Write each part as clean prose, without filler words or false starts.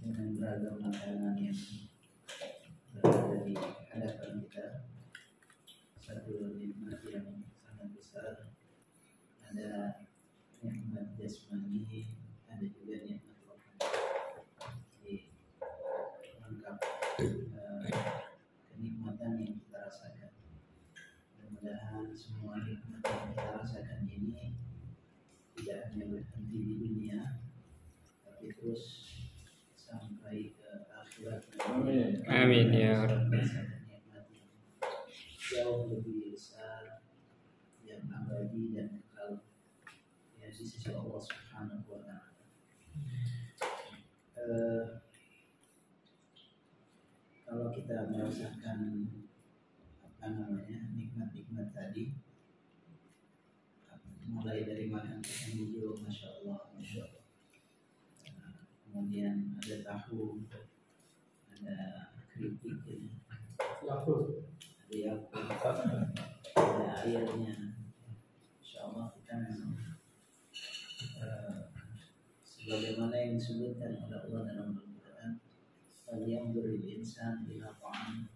dengan beragam makanan yang berada di hadapan kita. Satu nikmat yang sangat besar, ada nikmat jasmani, ada juga nikmat rohani. Jadi lengkap kenikmatan yang kita rasakan. Mudah-mudahan semua nikmat yang kita rasakan ini tidak hanya berhenti di dunia, tapi terus sampai ke akhirat. Amin ya Rabbi. Jauh lebih besar, yang abadi dan kekal ya di sisi Allah Subhanahu wa Ta'ala. Kalau kita merasakan nikmat-nikmat tadi, mulai dari makan kacang hijau, masya Allah, kemudian ada tahu, ada keripik, ada yakult, ada airnya, insya Allah kita memang sebagaimana yang disebutkan oleh Allah dalam Al-Quran, yang berinsan bila ta'am,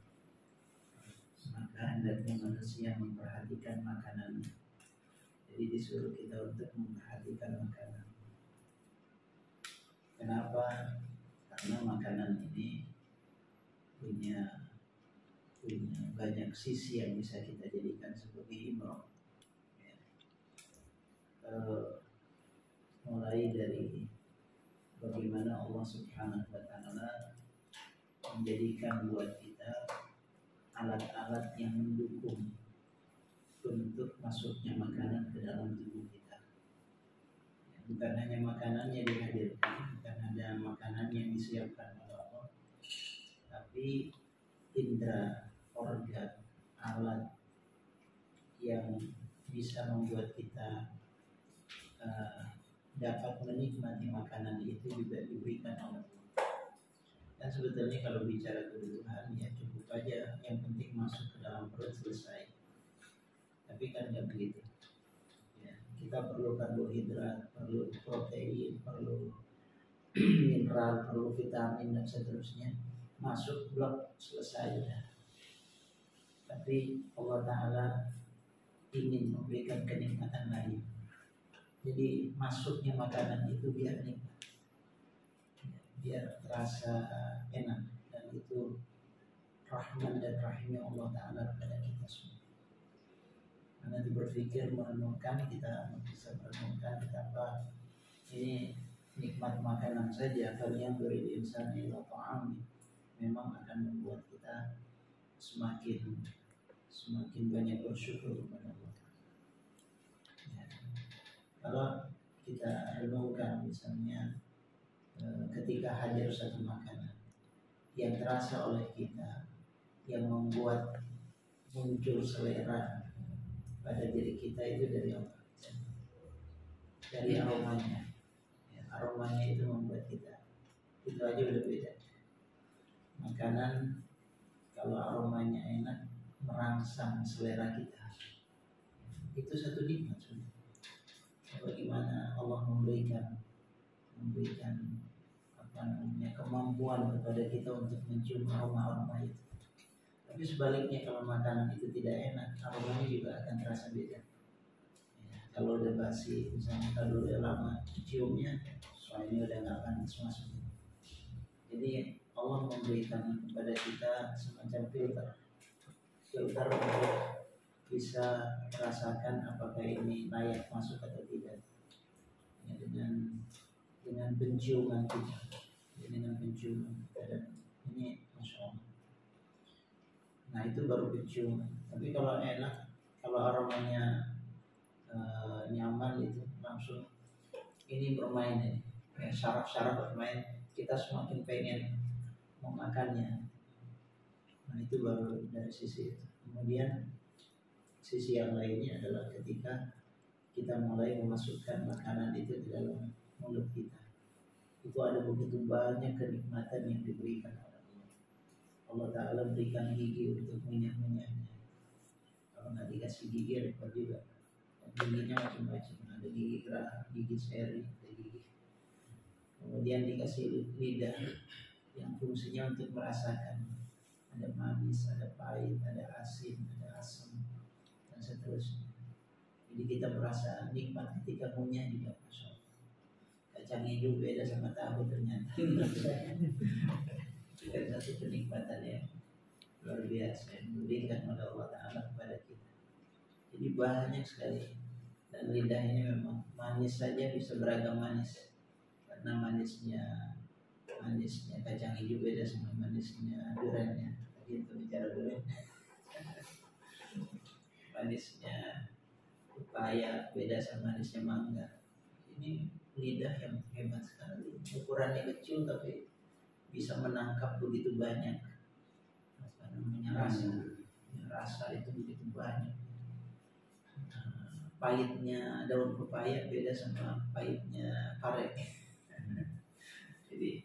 maka hendaknya manusia memperhatikan makanan. Jadi disuruh kita untuk memperhatikan makanan. Kenapa? Karena makanan ini punya banyak sisi yang bisa kita jadikan sebagai ibrah. Mulai dari bagaimana Allah Subhanahu wa Ta'ala menjadikan buat kita alat-alat yang mendukung untuk masuknya makanan ke dalam tubuh kita. Bukan hanya makanannya dihadirkan, bukan hanya makanan yang disiapkan oleh Allah, tapi indera, organ, alat yang bisa membuat kita dapat menikmati makanan itu juga diberikan oleh Allah. Dan sebetulnya kalau bicara kebutuhan ya cukup aja, yang penting masuk ke dalam perut selesai. Tapi kan nggak begitu. Ya, kita perlu karbohidrat, perlu protein, perlu mineral, perlu vitamin dan seterusnya. Masuk blok selesai ya. Tapi Allah Ta'ala ingin memberikan kenikmatan lain. Jadi masuknya makanan itu biar nikmat, biar terasa enak, dan itu rahman dan rahimnya Allah Ta'ala kepada kita semua. Nanti berpikir merenungkan, kita bisa merenungkan betapa ini nikmat makanan saja. Kalian beri insan ila ta'am memang akan membuat kita semakin banyak bersyukur kepada Allah. Ya. Kalau kita renungkan misalnya ketika hadir satu makanan yang terasa oleh kita, yang membuat muncul selera pada diri kita, itu dari apa? Dari aromanya. Ya, aromanya itu membuat kita, itu aja udah beda. Makanan kalau aromanya enak, merangsang selera kita, itu satu nikmat. Bagaimana Allah memberikan kemampuan kepada kita untuk mencium aroma-aroma itu. Tapi sebaliknya kalau makanan itu tidak enak, aromanya juga akan terasa beda. Ya, kalau udah basi, misalnya kalau udah lama ciumnya, soalnya udah nggak akan masuk. Jadi Allah memberikan kepada kita semacam filter untuk bisa merasakan apakah ini layak masuk atau tidak. Ya, dengan penciuman kita, dan ini masya Allah. Nah itu baru penciuman. Tapi kalau enak, kalau aromanya nyaman, itu langsung ini bermain ini. Ya, syaraf-syaraf bermain, kita semakin pengen memakannya. Nah itu baru dari sisi itu. Kemudian sisi yang lainnya adalah ketika kita mulai memasukkan makanan itu di dalam mulut kita. Itu ada begitu banyak kenikmatan yang diberikan oleh Allah. Allah Ta'ala berikan gigi untuk minyak-minyaknya. Kalau nggak dikasih gigi repot juga. Dan giginya macam-macam. Ada gigi gerah, gigi seri, ada gigi. Kemudian kemudian dikasih lidah yang fungsinya untuk merasakan, ada manis, ada pahit, ada asin, ada asam, dan seterusnya. Jadi kita merasa nikmat ketika ngunyah juga. Masya Allah. Kacang hijau beda sama tahu ternyata. Itu kan satu kenikmatan yang luar biasa yang diberikan oleh Allah Ta'ala kepada kita. Jadi banyak sekali. Dan lidah ini memang manis saja bisa beragam manis. Karena manisnya kacang hijau beda sama manisnya duriannya. Tadi itu bicara durian. Manisnya pepaya beda sama manisnya mangga. Ini lidah yang hebat sekali. Ukurannya kecil tapi bisa menangkap begitu banyak. Apa namanya rasa itu begitu banyak. Pahitnya daun pepaya beda sama pahitnya pare. Jadi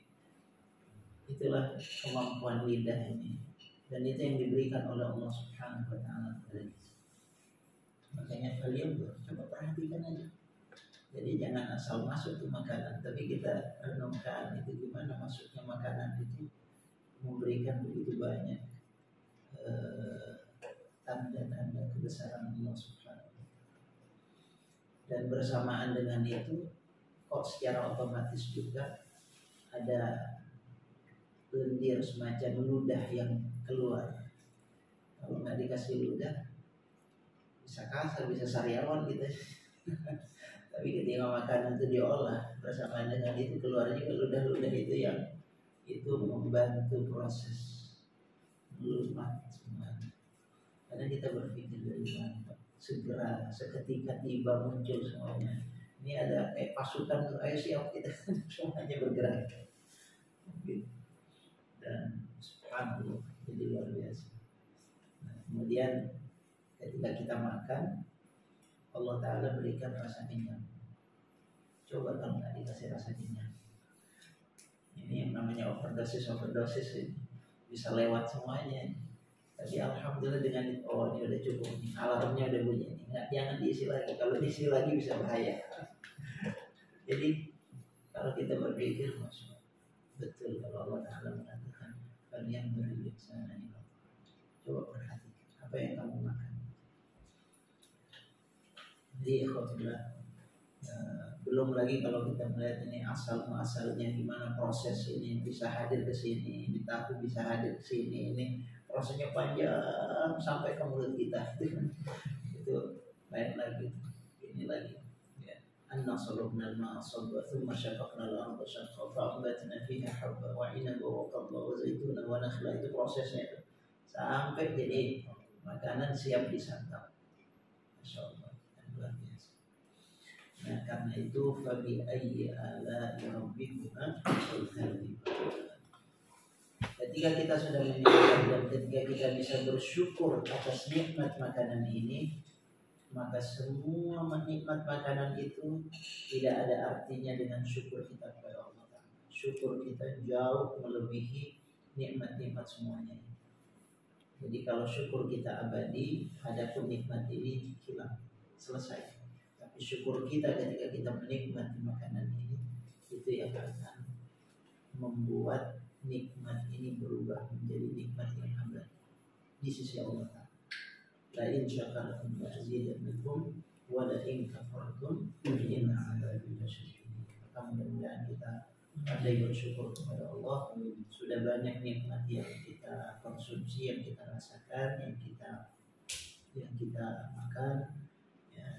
itulah kemampuan lidah ini, dan itu yang diberikan oleh Allah Subhanahu wa Ta'ala kepada kita. Makanya kalian coba perhatikan aja. Jadi jangan asal masuk ke makanan, tapi kita renungkan itu gimana masuknya makanan itu memberikan begitu banyak tanda-tanda kebesaran Allah Subhanahu wa Ta'ala. Dan bersamaan dengan itu, kok secara otomatis juga ada lendir semacam ludah yang keluar. Kalau nggak dikasih ludah, bisa kasar, bisa sariawan gitu. Tapi ketika makanan itu diolah, bersamaan dengan itu keluar juga ludah-ludah itu yang itu membantu proses melumat semuanya. Karena kita berpikir dari mana, segera seketika tiba muncul semuanya. Ini ada kayak pasukan tuh, ayo siap kita semuanya bergerak. Dan subhanallah, jadi luar biasa. Nah, kemudian ketika kita makan, Allah Ta'ala berikan rasa kenyang. Coba kalau nggak dikasih rasa kenyang, ini yang namanya overdosis ini bisa lewat semuanya. Tapi alhamdulillah dengan ini udah cukup, alarmnya udah bunyi. Nggak, jangan diisi lagi. Kalau diisi lagi bisa bahaya. Jadi kalau kita berpikir, betul kalau Allah Ta'ala mengatakan kalian beri sana ini. Coba perhatikan apa yang kamu makan. Jadi alhamdulillah, belum lagi kalau kita melihat ini asal-muasalnya gimana proses ini bisa hadir ke sini, di tahu bisa hadir ke sini, ini prosesnya panjang sampai ke mulut kita. Itu lain lagi, ini lagi. Anna salubna al-ma'a sabba thumma syaqaqna al-arda syaqqa fa'ambatna fiha habba wa 'inaba wa qadba wa zaituna wa nakhla. Itu prosesnya itu sampai jadi makanan siap disantap. Masyaallah, luar biasa. Nah, karena itu fabi ayyi ala'i rabbikuma tukadziban. Ketika kita sudah menikmati dan ketika kita bisa bersyukur atas nikmat makanan ini, maka semua nikmat makanan itu tidak ada artinya dengan syukur kita kepada Allah. Syukur kita jauh melebihi nikmat-nikmat semuanya. Jadi kalau syukur kita abadi, adapun nikmat ini hilang, selesai. Tapi syukur kita ketika kita menikmati makanan ini, itu yang akan membuat nikmat ini berubah menjadi nikmat yang abadi di sisi Allah. La in syakartum la'azidannakum wa la in kafartum inna 'adzabi lasyadid. Mudah-mudahan kita pandai bersyukur kepada Allah. Sudah banyak nikmat yang kita konsumsi, yang kita rasakan, yang kita makan,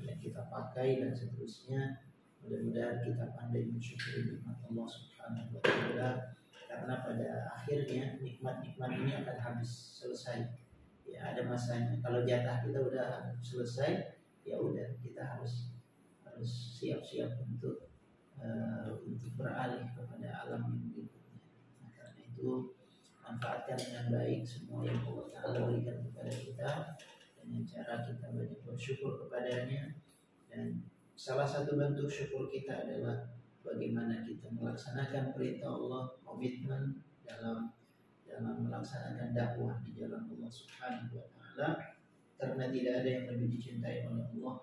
yang kita pakai dan seterusnya. Mudah-mudahan kita pandai mensyukuri nikmat Allah Subhanahu wa Ta'ala, karena pada akhirnya nikmat-nikmat ini akan habis, selesai. Ya, ada masanya. Kalau jatah kita udah selesai, ya udah kita harus siap-siap untuk beralih kepada alam yang berikutnya. Nah, karena itu manfaatkan dengan baik semua yang Allah Ta'ala berikan kepada kita dengan cara kita banyak bersyukur kepadanya. Dan salah satu bentuk syukur kita adalah bagaimana kita melaksanakan perintah Allah, komitmen dalam melaksanakan dakwah di jalan Allah Subhanahu wa Ta'ala, karena tidak ada yang lebih dicintai oleh Allah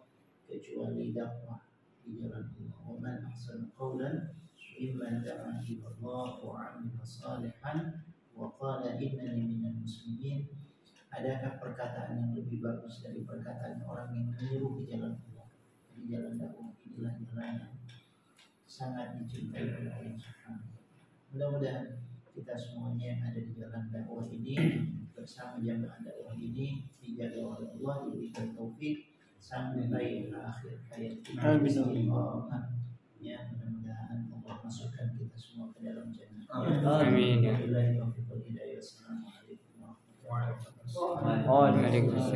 kecuali dakwah di jalan Allah. Wa man ahsanu qawlan mimman da'a ila Allah wa 'amila shalihan wa qala innani minal muslimin. Adakah perkataan yang lebih bagus dari perkataan orang yang menyeru ke jalan Allah? Di jalan dakwah inilah jalan yang sangat dicintai oleh Allah Subhanahu. Mudah-mudahan kita semuanya yang ada di jalan dakwah ini bersama jamaah dakwah ini dijaga oleh Allah, diberikan taufik sampai akhir hayat kita. Istiqomah. Ya, mudah-mudahan Allah masukkan kita semua ke dalam jannah. Amin. Wabillahi taufiq wal hidayah. Wassalamualaikum warahmatullahi wabarakatuh. Waalaikumsalam.